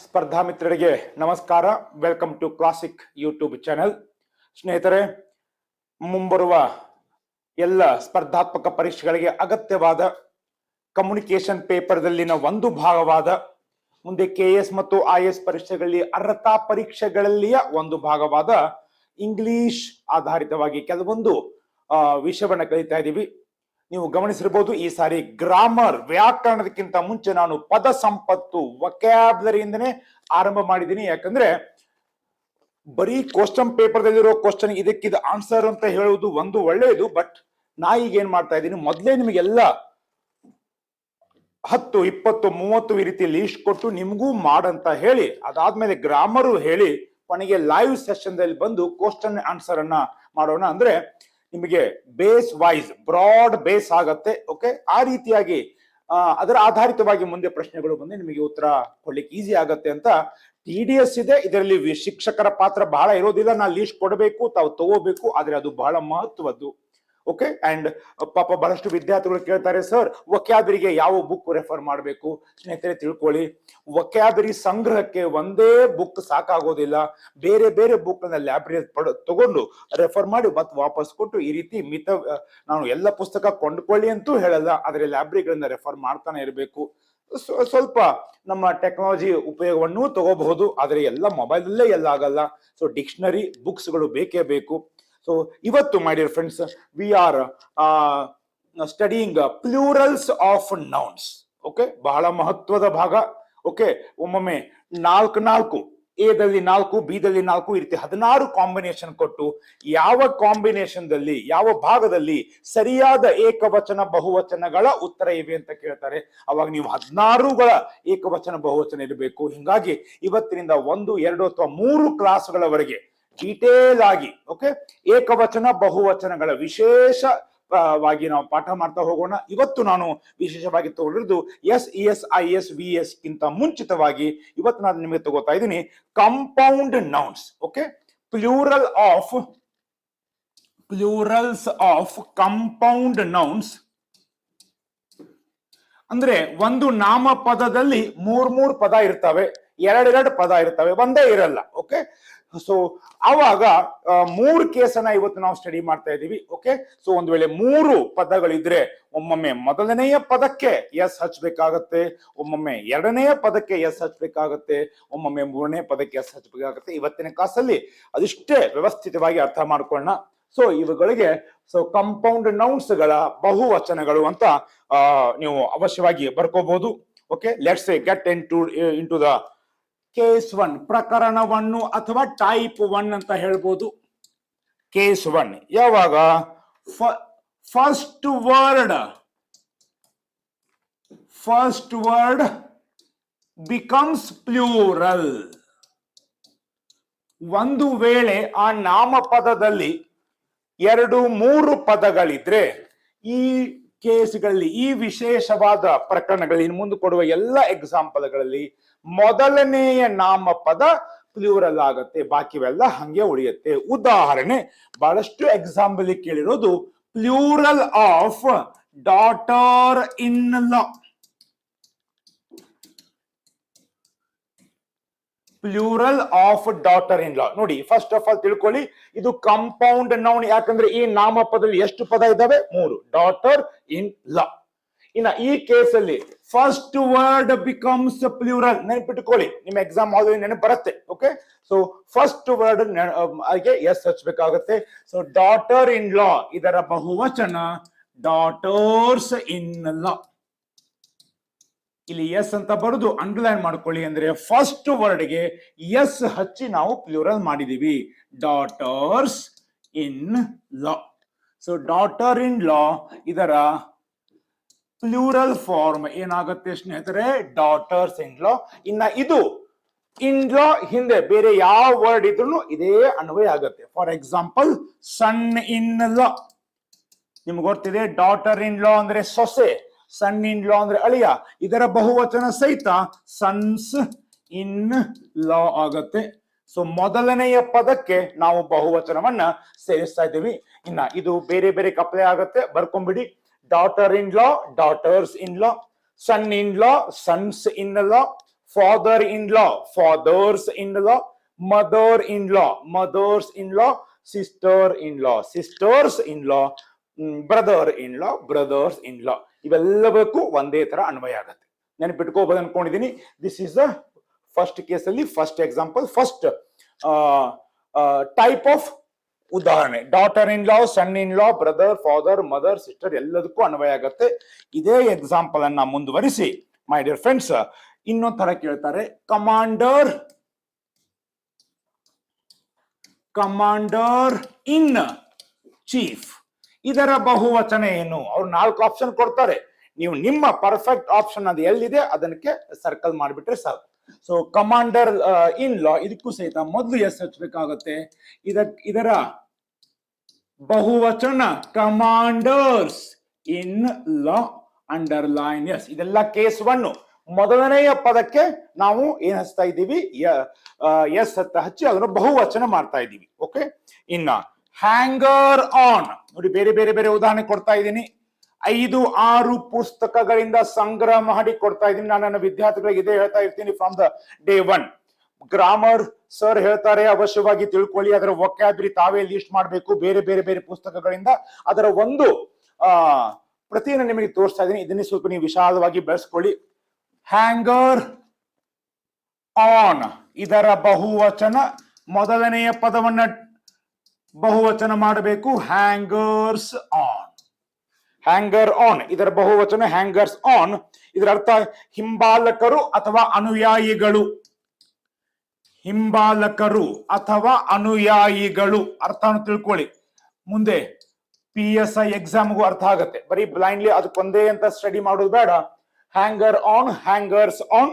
ಸ್ಪರ್ಧಾ ಮಿತ್ರರಿಗೆ ನಮಸ್ಕಾರ. Welcome to classic YouTube channel. ಸ್ನೇಹಿತರೆ, ಮುಂಬರುವ ಎಲ್ಲ ಸ್ಪರ್ಧಾತ್ಮಕ ಪರೀಕ್ಷೆಗಳಿಗೆ ಅಗತ್ಯವಾದ ಕಮ್ಯುನಿಕೇಶನ್ ಪೇಪರ್ದಲ್ಲಿನ ಒಂದು ಭಾಗವಾದ, ಮುಂದೆ KS ಮತ್ತು IS ಪರೀಕ್ಷೆಗಳಲ್ಲಿ ಅರ್ಹತಾ ಪರೀಕ್ಷೆಗಳಲ್ಲಿಯ ಒಂದು ಭಾಗವಾದ ಇಂಗ್ಲಿಷ್ ಆಧಾರಿತವಾಗಿ ಕೆಲವೊಂದು ವಿಷಯವನ್ನ ಕಲಿತಾ ಇದ್ದೀವಿ. ನೀವು ಗಮನಿಸಿರಬಹುದು, ಈ ಸಾರಿ ಗ್ರಾಮರ್ ವ್ಯಾಕರಣದಕ್ಕಿಂತ ಮುಂಚೆ ನಾನು ಪದ ಸಂಪತ್ತು ವೊಕ್ಯಾಬ್ಯುಲರಿಯಿಂದನೇ ಆರಂಭ ಮಾಡಿದ್ದೀನಿ. ಯಾಕಂದ್ರೆ ಬರೀ ಕ್ವಶನ್ ಪೇಪರ್ದಲ್ಲಿರೋ ಕ್ವಶನ್ ಇದಕ್ಕಿದ ಆನ್ಸರ್ ಅಂತ ಹೇಳುವುದು ಒಂದು ಒಳ್ಳೆಯದು. ಬಟ್ ನಾ ಈಗ ಏನ್ ಮಾಡ್ತಾ ಇದ್ದೀನಿ, ಮೊದಲೇ ನಿಮಗೆಲ್ಲ 10, 20, 30 ಈ ರೀತಿ ಲೀಸ್ಟ್ ಕೊಟ್ಟು ನಿಮಗೂ ಮಾಡಂತ ಹೇಳಿ, ಅದಾದ್ಮೇಲೆ ಗ್ರಾಮರು ಹೇಳಿ, ಕೊನೆಗೆ ಲೈವ್ ಸೆಷನ್ ದಲ್ಲಿ ಬಂದು ಕ್ವಶನ್ ಆನ್ಸರ್ ಅನ್ನ ಮಾಡೋಣ. ಅಂದ್ರೆ ನಿಮಗೆ ಬೇಸ್ ವೈಸ್ ಬ್ರಾಡ್ ಬೇಸ್ ಆಗತ್ತೆ. ಓಕೆ, ಆ ರೀತಿಯಾಗಿ ಅದರ ಆಧಾರಿತವಾಗಿ ಮುಂದೆ ಪ್ರಶ್ನೆಗಳು ಬಂದು ನಿಮಗೆ ಉತ್ತರ ಕೊಡ್ಲಿಕ್ಕೆ ಈಸಿ ಆಗತ್ತೆ ಅಂತ. TDS ಇದೆ, ಇದರಲ್ಲಿ ಶಿಕ್ಷಕರ ಪಾತ್ರ ಬಹಳ ಇರೋದಿಲ್ಲ. ನಾ ಲೀಸ್ಟ್ ಕೊಡಬೇಕು, ತಾವು ತಗೋಬೇಕು, ಆದ್ರೆ ಅದು ಬಹಳ ಮಹತ್ವದ್ದು. ಓಕೆ, ಅಂಡ್ ಪಾಪ ಬಹಳಷ್ಟು ವಿದ್ಯಾರ್ಥಿಗಳು ಕೇಳ್ತಾರೆ, ಸರ್ ವೊಕ್ಯಾಬರಿಗೆ ಯಾವ ಬುಕ್ ರೆಫರ್ ಮಾಡಬೇಕು? ಸ್ನೇಹಿತರೆ ತಿಳ್ಕೊಳ್ಳಿ, ವೊಕ್ಯಾಬರಿ ಸಂಗ್ರಹಕ್ಕೆ ಒಂದೇ ಬುಕ್ ಸಾಕಾಗೋದಿಲ್ಲ. ಬೇರೆ ಬೇರೆ ಬುಕ್ ಅನ್ನ ಲೈಬ್ರರಿ ತಗೊಂಡು ರೆಫರ್ ಮಾಡಿ ಮತ್ತೆ ವಾಪಸ್ ಕೊಟ್ಟು, ಈ ರೀತಿ ನಾನು ಎಲ್ಲ ಪುಸ್ತಕ ಕೊಂಡ್ಕೊಳ್ಳಿ ಅಂತೂ ಹೇಳಲ್ಲ, ಆದ್ರೆ ಲೈಬ್ರರಿಗಳನ್ನ ರೆಫರ್ ಮಾಡ್ತಾನೆ ಇರಬೇಕು. ಸ್ವಲ್ಪ ನಮ್ಮ ಟೆಕ್ನಾಲಜಿ ಉಪಯೋಗವನ್ನು ತಗೋಬಹುದು, ಆದ್ರೆ ಎಲ್ಲ ಮೊಬೈಲ್ ಅಲ್ಲೇ ಎಲ್ಲ ಆಗಲ್ಲ. ಸೊ ಡಿಕ್ಷನರಿ ಬುಕ್ಸ್ ಗಳು ಬೇಕೇ ಬೇಕು. ಸೊ ಇವತ್ತು my dear friends, we are studying plurals of nouns. Okay, ಬಹಳ ಮಹತ್ವದ ಭಾಗ. ಓಕೆ, ಒಮ್ಮೊಮ್ಮೆ 4 A ದಲ್ಲಿ 4, B ದಲ್ಲಿ 4, ಈ ರೀತಿ 16 ಕಾಂಬಿನೇಷನ್ ಕೊಟ್ಟು ಯಾವ ಕಾಂಬಿನೇಷನ್ ದಲ್ಲಿ ಯಾವ ಭಾಗದಲ್ಲಿ ಸರಿಯಾದ ಏಕವಚನ ಬಹುವಚನಗಳ ಉತ್ತರ ಇವೆ ಅಂತ ಕೇಳ್ತಾರೆ. ಅವಾಗ ನೀವು 16ಗಳ ಏಕವಚನ ಬಹುವಚನ ಇರಬೇಕು. ಹಿಂಗಾಗಿ ಇವತ್ತಿನಿಂದ 1, 2 ಅಥವಾ 3 ಕ್ಲಾಸ್ಗಳವರೆಗೆ ಡೀಟೇಲ್ ಆಗಿ ಓಕೆ ಏಕವಚನ ಬಹುವಚನಗಳ ವಿಶೇಷವಾಗಿ ನಾವು ಪಾಠ ಮಾಡ್ತಾ ಹೋಗೋಣ. ಇವತ್ತು ನಾನು ವಿಶೇಷವಾಗಿ ತಗೊಂಡಿರೋದು SES IS VS ಗಿಂತ ಮುಂಚಿತವಾಗಿ ಇವತ್ತು ನಾನು ನಿಮಗೆ ತಗೋತಾ ಇದ್ದೀನಿ compound nouns. Okay, plurals of compound nouns ಅಂದ್ರೆ ಒಂದು ನಾಮಪದದಲ್ಲಿ 3 ಪದ ಇರ್ತವೆ, 2 ಪದ ಇರ್ತವೆ, ಒಂದೇ ಇರಲ್ಲ. ಓಕೆ, ಸೊ ಆವಾಗ 3 ಕೇಸನ್ನ ಇವತ್ತು ನಾವು ಸ್ಟಡಿ ಮಾಡ್ತಾ ಇದ್ದೀವಿ. ಓಕೆ, ಸೊ ಒಂದ್ ವೇಳೆ 3 ಪದಗಳಿದ್ರೆ ಒಮ್ಮೊಮ್ಮೆ ಮೊದಲನೆಯ ಪದಕ್ಕೆ ಎಸ್ ಹಚ್ಬೇಕಾಗತ್ತೆ, ಒಮ್ಮೊಮ್ಮೆ 2ನೇ ಪದಕ್ಕೆ ಎಸ್ ಹಚ್ಬೇಕಾಗತ್ತೆ, ಒಮ್ಮೊಮ್ಮೆ 3ನೇ ಪದಕ್ಕೆ ಎಸ್ ಹಚ್ಬೇಕಾಗತ್ತೆ. ಇವತ್ತಿನ ಕ್ಲಾಸಲ್ಲಿ ಅದಿಷ್ಟೇ ವ್ಯವಸ್ಥಿತವಾಗಿ ಅರ್ಥ ಮಾಡ್ಕೊಳ್ಳೋಣ. ಸೊ ಇವುಗಳಿಗೆ ಕಂಪೌಂಡ್ ನೌನ್ಸ್ ಗಳ ಬಹುವಚನಗಳು ಅಂತ ನೀವು ಅವಶ್ಯವಾಗಿ ಬರ್ಕೋಬಹುದು. Okay, let's get into the case 1, ಪ್ರಕರಣವನ್ನು ಅಥವಾ ಟೈಪ್ 1 ಅಂತ ಹೇಳ್ಬೋದು. ಕೇಸ್ 1 ಯಾವಾಗ ಫಸ್ಟ್ ವರ್ಡ್ ಬಿಕಮ್ಸ್ ಪ್ಲೂರಲ್. ಒಂದು ವೇಳೆ ಆ ನಾಮಪದದಲ್ಲಿ 2, 3 ಪದಗಳಿದ್ರೆ ಈ ಕೇಸ್ಗಳಲ್ಲಿ, ಈ ವಿಶೇಷವಾದ ಪ್ರಕರಣಗಳಲ್ಲಿ, ಇನ್ನು ಮುಂದೆ ಕೊಡುವ ಎಲ್ಲ ಎಕ್ಸಾಂಪಲ್ಗಳಲ್ಲಿ ಮೊದಲನೆಯ ನಾಮಪದ ಪ್ಲೂರಲ್ ಆಗತ್ತೆ, ಬಾಕಿವೆಲ್ಲ ಹಂಗೆ ಉಳಿಯುತ್ತೆ. ಉದಾಹರಣೆ ಬಹಳಷ್ಟು ಎಕ್ಸಾಂಪಲ್ ಕೇಳಿರೋದು plural of daughter in law. Plural of daughter in law ನೋಡಿ, ಫಸ್ಟ್ ಆಫ್ ಆಲ್ ತಿಳ್ಕೊಳ್ಳಿ, ಇದು ಕಂಪೌಂಡ್ ನೌನ್. ಯಾಕಂದ್ರೆ ಈ ನಾಮಪದದಲ್ಲಿ ಎಷ್ಟು ಪದ ಇದ್ದಾವೆ? 3. Daughter in law. ಇನ್ನ ಈ ಕೇಸಲ್ಲಿ ಫಸ್ಟ್ ವರ್ಡ್ ಬಿಕಮ್ಸ್ ಪ್ಲೂರಲ್. ನೆನಪಿಟ್ಟುಕೊಳ್ಳಿ, ನಿಮ್ಮ ಎಕ್ಸಾಮ್ ಹಾಲ್ ನೆನಪು ಬರುತ್ತೆ. ಓಕೆ, ಸೊ ಫಸ್ಟ್ ವರ್ಡ್ ಹಾಗೆ S ಹಚ್ಬೇಕಾಗತ್ತೆ. So daughter in law ಇದರ ಬಹುವಚನ ಡಾಟರ್ಸ್ ಇನ್ ಲಾ. ಇಲ್ಲಿ ಎಸ್ ಅಂತ ಬರುದು ಅಂಡರ್ಲೈನ್ ಮಾಡ್ಕೊಳ್ಳಿ. ಅಂದ್ರೆ ಫಸ್ಟ್ ವರ್ಡ್ಗೆ ಎಸ್ ಹಚ್ಚಿ ನಾವು ಪ್ಲೂರಲ್ ಮಾಡಿದೀವಿ, daughters in law. So daughter in law ಇದರ ಪ್ಲೂರಲ್ ಫಾರ್ಮ್ ಏನಾಗುತ್ತೆ ಸ್ನೇಹಿತರೆ? Daughters in law. ಇನ್ನ ಇದು ಇನ್ ಲಾ ಹಿಂದೆ ಬೇರೆ ಯಾವ ವರ್ಡ್ ಇದ್ರು ಇದೇ ಅನ್ವಯ ಆಗುತ್ತೆ. ಫಾರ್ ಎಕ್ಸಾಂಪಲ್ ಸನ್ ಇನ್ ಲಾ, ನಿಮ್ಗೆ ಗೊತ್ತಿದೆ, ಡಾಟರ್ ಇನ್ ಲಾ ಅಂದ್ರೆ ಸೊಸೆ, ಸನ್ ಇನ್ ಲಾ ಅಂದ್ರೆ ಅಳಿಯ. ಇದರ ಬಹುವಚನ ಸಹಿತ ಸನ್ಸ್ ಇನ್ ಲಾ ಆಗತ್ತೆ. ಸೊ ಮೊದಲನೆಯ ಪದಕ್ಕೆ ನಾವು ಬಹುವಚನವನ್ನ ಸೇರಿಸ್ತಾ ಇದ್ದೀವಿ. ಇನ್ನ ಇದು ಬೇರೆ ಬೇರೆ ಕಪ್ಲೆ ಆಗತ್ತೆ, ಬರ್ಕೊಂಡ್ಬಿಡಿ. Daughter in law, daughters in law, son in law, sons in law, father in law, fathers in law, mother in law, mothers in law, sister in law, sisters in law, brother in law, brothers in law. ಇವೆಲ್ಲವಕ್ಕೂ ಒಂದೇ ತರ ಅನ್ವಯ ಆಗತ್ತೆ. ನೆನಪಿಟ್ಕೋಬಹುದು ಅನ್ಕೊಂಡಿದ್ದೀನಿ. This is the first case ಅಲ್ಲಿ first example, first type of ಉದಾಹರಣೆ. Daughter in law, son in law, brother, father, mother, sister ಎಲ್ಲದಕ್ಕೂ ಅನ್ವಯ ಆಗತ್ತೆ. ಇದೇ ಎಕ್ಸಾಂಪಲ್ ಅನ್ನ ಮುಂದುವರಿಸಿ ಮೈ ಡಿಯರ್ ಫ್ರೆಂಡ್ಸ್ ಇನ್ನೊಂದ್ ತರ ಕೇಳ್ತಾರೆ. ಕಮಾಂಡರ್, ಕಮಾಂಡರ್ ಇನ್ ಚೀಫ್, ಇದರ ಬಹುವಚನ ಏನು? ಅವ್ರು 4 ಆಪ್ಷನ್ ಕೊಡ್ತಾರೆ. ನೀವು ನಿಮ್ಮ ಪರ್ಫೆಕ್ಟ್ ಆಪ್ಷನ್ ಅದು ಎಲ್ಲಿದೆ ಅದಕ್ಕೆ ಸರ್ಕಲ್ ಮಾಡಿಬಿಟ್ರೆ ಸಾಕು. ಸೊ ಕಮಾಂಡರ್ ಇನ್ ಲಾ, ಇದಕ್ಕೂ ಸಹಿತ ಮೊದಲು ಎಸ್ ಹಚ್ಚಬೇಕಾಗತ್ತೆ. ಇದರ ಬಹುವಚನ ಕಮಾಂಡರ್ಸ್ ಇನ್ ಲಾ, ಅಂಡರ್ಲೈನ್ ಎಸ್. ಇದೆಲ್ಲ ಕೇಸ್ 1. ಮೊದಲನೆಯ ಪದಕ್ಕೆ ನಾವು ಏನ್ ಹಚ್ತಾ ಇದ್ದೀವಿ? ಎಸ್ ಹಚ್ಚಿ ಅದನ್ನು ಬಹುವಚನ ಮಾಡ್ತಾ ಇದ್ದೀವಿ. ಓಕೆ. ಇನ್ನ ಹ್ಯಾಂಗರ್ ಆನ್ ನೋಡಿ, ಬೇರೆ ಬೇರೆ ಬೇರೆ ಉದಾಹರಣೆ ಕೊಡ್ತಾ ಇದ್ದೀನಿ. 5-6 ಪುಸ್ತಕಗಳಿಂದ ಸಂಗ್ರಹ ಮಾಡಿ ಕೊಡ್ತಾ ಇದ್ದೀನಿ. ನಾನು ನನ್ನ ವಿದ್ಯಾರ್ಥಿಗಳಿಗೆ ಇದೇ ಹೇಳ್ತಾ ಇರ್ತೀನಿ from the day 1. Grammar sir ಹೇಳ್ತಾರೆ, ಅವಶ್ಯವಾಗಿ ತಿಳ್ಕೊಳ್ಳಿ. ಅದರ ವೊಕ್ಯಾಬ್ಯುಲರಿ ತಾವೇ ಲಿಸ್ಟ್ ಮಾಡಬೇಕು. ಬೇರೆ ಬೇರೆ ಬೇರೆ ಪುಸ್ತಕಗಳಿಂದ ಅದರ ಒಂದು ಪ್ರತಿಯನ್ನು ನಿಮಗೆ ತೋರಿಸ್ತಾ ಇದ್ದೀನಿ. ಇದನ್ನೇ ಸ್ವಲ್ಪ ನೀವು ವಿಶಾಲವಾಗಿ ಬೆಳೆಸ್ಕೊಳ್ಳಿ. ಹ್ಯಾಂಗರ್ ಆನ್ ಇದರ ಬಹುವಚನ, ಮೊದಲನೆಯ ಪದವನ್ನ ಬಹುವಚನ ಮಾಡಬೇಕು. ಹ್ಯಾಂಗರ್ಸ್ ಆನ್, ಹ್ಯಾಂಗರ್ ಆನ್ ಇದರ ಬಹುವಚನ ಹ್ಯಾಂಗರ್ಸ್ ಆನ್. ಇದರ ಅರ್ಥ ಹಿಂಬಾಲಕರು ಅಥವಾ ಅನುಯಾಯಿಗಳು. ಹಿಂಬಾಲಕರು ಅಥವಾ ಅನುಯಾಯಿಗಳು ಅರ್ಥವನ್ನು ತಿಳ್ಕೊಳ್ಳಿ. ಮುಂದೆ PSI ಎಕ್ಸಾಮ್ಗೂ ಅರ್ಥ ಆಗುತ್ತೆ. ಬರೀ ಬ್ಲೈಂಡ್ಲಿ ಅದಕ್ಕೊಂದೇ ಅಂತ ಸ್ಟಡಿ ಮಾಡೋದು ಬೇಡ. Hanger on, hangers on.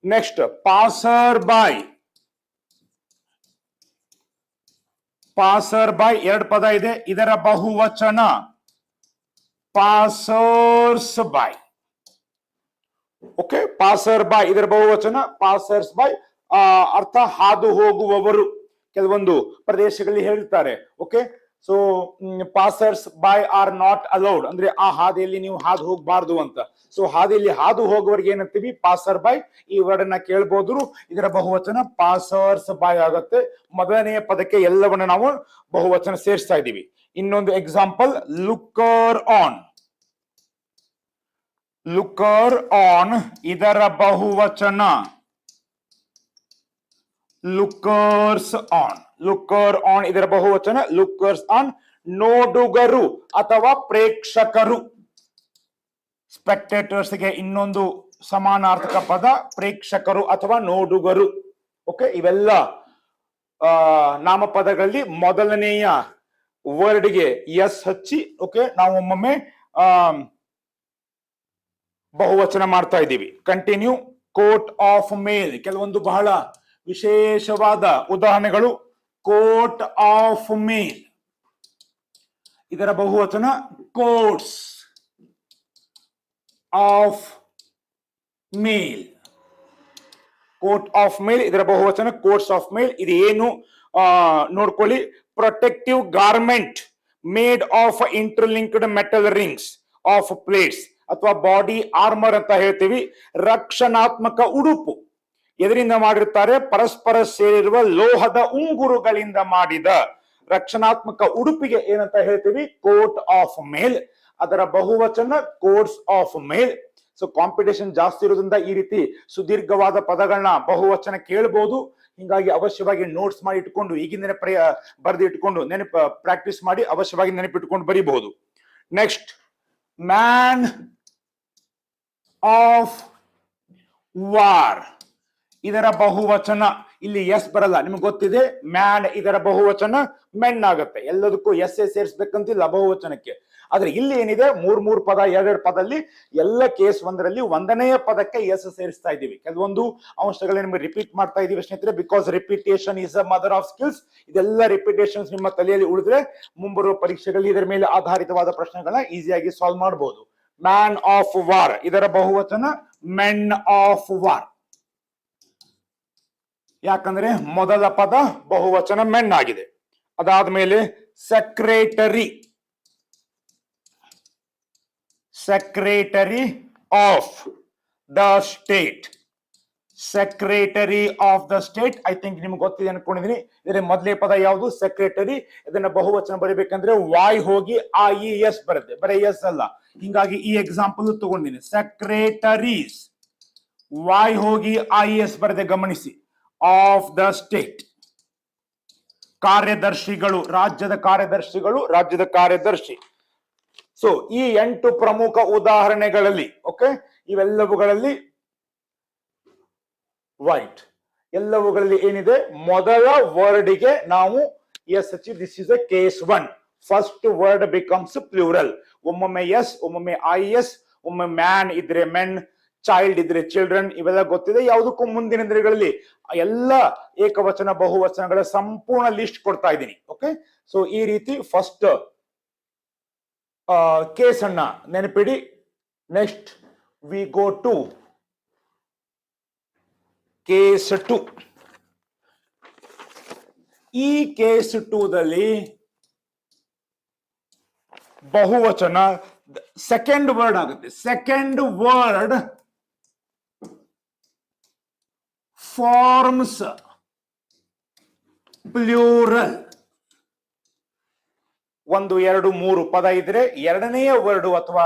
Next passer by, passer by 2 ಪದ ಇದೆ. ಇದರ ಬಹುವಚನ passers by. Okay, passer by ಇದರ ಬಹುವಚನ ಪಾಸರ್ಸ್ ಬೈ. ಅರ್ಥ ಹಾದು ಹೋಗುವವರು. ಕೆಲವೊಂದು ಪ್ರದೇಶಗಳಲ್ಲಿ ಹೇಳ್ತಾರೆ. Okay, so passers by are not allowed, ಅಂದ್ರೆ ಆ ಹಾದಿಯಲ್ಲಿ ನೀವು ಹಾದು ಹೋಗಬಾರ್ದು ಅಂತ. ಸೊ ಹಾದಿಯಲ್ಲಿ ಹಾದು ಹೋಗುವವರಿಗೆ ಏನಂತೀವಿ? Passer by. ಈ ವರ್ಡ್ ಅನ್ನ ಕೇಳಬಹುದು. ಇದರ ಬಹುವಚನ ಪಾಸರ್ಸ್ ಬೈ ಆಗುತ್ತೆ. ಮೊದಲನೆಯ ಪದಕ್ಕೆ ಎಲ್ಲವನ್ನ ನಾವು ಬಹುವಚನ ಸೇರಿಸ್ತಾ ಇದ್ದೀವಿ. ಇನ್ನೊಂದು ಎಕ್ಸಾಂಪಲ್, ಲುಕ್ಕರ್ ಆನ್. ಲುಕ್ಕರ್ ಆನ್ ಇದರ ಬಹುವಚನ ಲುಕ್ಕರ್ಸ್ ಆನ್. ಲುಕ್ಕರ್ ಆನ್ ಇದರ ಬಹುವಚನ ಲುಕ್ಕರ್ಸ್ ಆನ್. ನೋಡುಗರು ಅಥವಾ ಪ್ರೇಕ್ಷಕರು. ಸ್ಪೆಕ್ಟೇಟರ್ಸ್ಗೆ ಇನ್ನೊಂದು ಸಮಾನಾರ್ಥಕ ಪದ ಪ್ರೇಕ್ಷಕರು ಅಥವಾ ನೋಡುಗರು. ಓಕೆ, ಇವೆಲ್ಲ ನಾಮಪದಗಳಲ್ಲಿ ಮೊದಲನೆಯ ವರ್ಡ್ಗೆ ಎಸ್ ಹಚ್ಚಿ ಓಕೆ ನಾವು ಒಮ್ಮೊಮ್ಮೆ ಬಹುವಚನ ಮಾಡ್ತಾ ಇದ್ದೀವಿ. ಕಂಟಿನ್ಯೂ. ಕೋಟ್ ಆಫ್ ಮೇಲ್, ಕೆಲವೊಂದು ಬಹಳ ವಿಶೇಷವಾದ ಉದಾಹರಣೆಗಳು. ಕೋಟ್ ಆಫ್ ಮೇಲ್ ಇದರ ಬಹುವಚನ coats of mail. Coat of mail ಇದರ ಬಹುವಚನ ಕೋಟ್ಸ್ ಆಫ್ ಮೇಲ್. ಇದು ಏನು ನೋಡ್ಕೊಳ್ಳಿ. Protective garment made of interlinked metal rings of plates ಅಥವಾ ಬಾಡಿ ಆರ್ಮರ್ ಅಂತ ಹೇಳ್ತೀವಿ. ರಕ್ಷಣಾತ್ಮಕ ಉಡುಪು. ಎದರಿಂದ ಮಾಡಿರ್ತಾರೆ? ಪರಸ್ಪರ ಸೇರಿರುವ ಲೋಹದ ಉಂಗುರುಗಳಿಂದ ಮಾಡಿದ ರಕ್ಷಣಾತ್ಮಕ ಉಡುಪಿಗೆ ಏನಂತ ಹೇಳ್ತೀವಿ? Coat of mail. ಅದರ ಬಹುವಚನ coats of mail. So competition ಜಾಸ್ತಿ ಇರೋದ್ರಿಂದ ಈ ರೀತಿ ಸುದೀರ್ಘವಾದ ಪದಗಳನ್ನ ಬಹುವಚನ ಕೇಳಬಹುದು. ಹಿಂಗಾಗಿ ಅವಶ್ಯವಾಗಿ ನೋಟ್ಸ್ ಮಾಡಿ ಇಟ್ಕೊಂಡು ಈಗಿನ ಬರೆದು ಇಟ್ಕೊಂಡು ಪ್ರಾಕ್ಟೀಸ್ ಮಾಡಿ ಅವಶ್ಯವಾಗಿ ನೆನಪಿಟ್ಕೊಂಡು ಬರೀಬಹುದು. ನೆಕ್ಸ್ಟ್, ಮ್ಯಾನ್ ಆಫ್ ವಾರ್ ಇದರ ಬಹುವಚನ. ಇಲ್ಲಿ ಎಸ್ ಬರಲ್ಲ, ನಿಮ್ಗೆ ಗೊತ್ತಿದೆ. ಮ್ಯಾನ್ ಇದರ ಬಹುವಚನ ಮೆನ್ ಆಗುತ್ತೆ. ಎಲ್ಲದಕ್ಕೂ ಎಸ್ ಸೇರಿಸಬೇಕಂತಿಲ್ಲ ಬಹುವಚನಕ್ಕೆ. ಆದ್ರೆ ಇಲ್ಲಿ ಏನಿದೆ, 3 ಪದ 2 ಪದಲ್ಲಿ ಎಲ್ಲ ಕೇಸ್ 1ರಲ್ಲಿ 1ನೇ ಪದಕ್ಕೆ ಎಸ್ ಸೇರಿಸ್ತಾ ಇದ್ದೀವಿ. ಕೆಲವೊಂದು ಅಂಶಗಳನ್ನ ನಿಮಗೆ ರಿಪೀಟ್ ಮಾಡ್ತಾ ಇದೀವಿ ಸ್ನೇಹಿತರೆ. Because repetition is a mother of skills. ಇದೆಲ್ಲ ರಿಪಿಟೇಷನ್ಸ್ ನಿಮ್ಮ ತಲೆಯಲ್ಲಿ ಉಳಿದ್ರೆ ಮುಂಬರುವ ಪರೀಕ್ಷೆಗಳಲ್ಲಿ ಇದರ ಮೇಲೆ ಆಧಾರಿತವಾದ ಪ್ರಶ್ನೆಗಳನ್ನ ಈಸಿಯಾಗಿ ಸಾಲ್ವ್ ಮಾಡಬಹುದು. ಮ್ಯಾನ್ ಆಫ್ ವಾರ್ ಇದರ ಬಹುವಚನ ಮೆನ್ ಆಫ್ ವಾರ್. ಯಾಕಂದ್ರೆ ಮೊದಲ ಪದ ಬಹುವಚನ ಮೆನ್ ಆಗಿದೆ. ಅದಾದ್ಮೇಲೆ secretary, secretary of the state. Secretary of the state. I think ನಿಮ್ಗೆ ಗೊತ್ತಿದೆ ಅನ್ಕೊಂಡಿದೀನಿ. ಇದರ ಮೊದಲೇ ಪದ ಯಾವುದು? ಸೆಕ್ರೆಟರಿ. ಇದನ್ನ ಬಹುವಚನ ಬರೀಬೇಕಂದ್ರೆ ವಾಯ್ ಹೋಗಿ IES ಬರುತ್ತೆ, ಬರೀ ಎಸ್ ಅಲ್ಲ. ಹಿಂಗಾಗಿ ಈ ಎಕ್ಸಾಂಪಲ್ ತಗೊಂಡಿನಿ. ಸೆಕ್ರೆಟರೀಸ್, ವಾಯ್ ಹೋಗಿ IES ಬರದೆ, ಗಮನಿಸಿ. ಆಫ್ ದ ಸ್ಟೇಟ್, ಕಾರ್ಯದರ್ಶಿಗಳು, ರಾಜ್ಯದ ಕಾರ್ಯದರ್ಶಿಗಳು, ರಾಜ್ಯದ ಕಾರ್ಯದರ್ಶಿ. ಸೊ ಈ 8 ಪ್ರಮುಖ ಉದಾಹರಣೆಗಳಲ್ಲಿ, ಓಕೆ, ಇವೆಲ್ಲವುಗಳಲ್ಲಿ ವೈಟ್, ಎಲ್ಲವುಗಳಲ್ಲಿ ಏನಿದೆ? ಮೊದಲ ವರ್ಡ್ಗೆ ನಾವು ಎಸ್ ಹಚ್ಚಿ, this is a case 1. First word becomes plural. ಒಮ್ಮೊಮ್ಮೆ ಎಸ್, ಒಮ್ಮೊಮ್ಮೆ IES, ಒಮ್ಮೆ ಮ್ಯಾನ್ ಇದ್ರೆ ಮೆನ್, ಚೈಲ್ಡ್ ಇದ್ರೆ ಚಿಲ್ಡ್ರನ್, ಇವೆಲ್ಲ ಗೊತ್ತಿದೆ. ಯಾವುದಕ್ಕೂ ಮುಂದಿನ ದಿನಗಳಲ್ಲಿ ಎಲ್ಲ ಏಕವಚನ ಬಹುವಚನಗಳ ಸಂಪೂರ್ಣ ಲಿಸ್ಟ್ ಕೊಡ್ತಾ ಇದ್ದೀನಿ. ಓಕೆ, ಸೊ ಈ ರೀತಿ ಫಸ್ಟ್ ಕೇಸ್ ಅನ್ನ ನೆನಪಿಡಿ. Next we go to case 2. ಈ ಕೇಸ್ 2 ದಲ್ಲಿ ಬಹುವಚನ ಸೆಕೆಂಡ್ ವರ್ಡ್ ಆಗುತ್ತೆ. Second word forms plural. 1, 2, 3 ಪದ ಇದ್ರೆ ಎರಡನೆಯ ವರ್ಡ್ ಅಥವಾ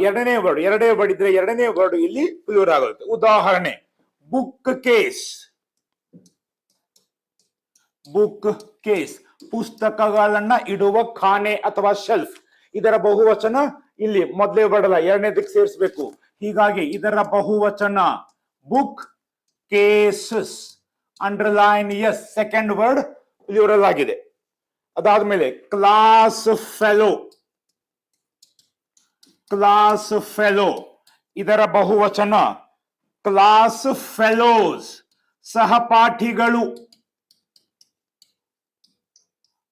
ಎರಡನೇ ವರ್ಡ್ ಇದ್ರೆ ಎರಡನೇ ವರ್ಡ್ ಇಲ್ಲಿ ಪ್ಲೂರಲ್ ಆಗುತ್ತೆ. ಉದಾಹರಣೆ, ಬುಕ್ ಕೇಸ್. ಬುಕ್ ಕೇಸ್, ಪುಸ್ತಕಗಳನ್ನ ಇಡುವ ಖಾನೆ ಅಥವಾ ಶೆಲ್ಫ್. ಇದರ ಬಹುವಚನ ಇಲ್ಲಿ ಮೊದಲೇ ವರ್ಡ್ ಅಲ್ಲ, ಎರಡನೇದಕ್ಕೆ ಸೇರಿಸಬೇಕು. ಹೀಗಾಗಿ ಇದರ ಬಹುವಚನ book cases. Underline S, second word plural ಆಗಿದೆ. ಅದಾದ್ಮೇಲೆ ಕ್ಲಾಸ್ ಫೆಲೋ. ಕ್ಲಾಸ್ ಫೆಲೋ, ಇದರ ಬಹುವಚನ ಕ್ಲಾಸ್ ಫೆಲೋಸ್, ಸಹಪಾಠಿಗಳು.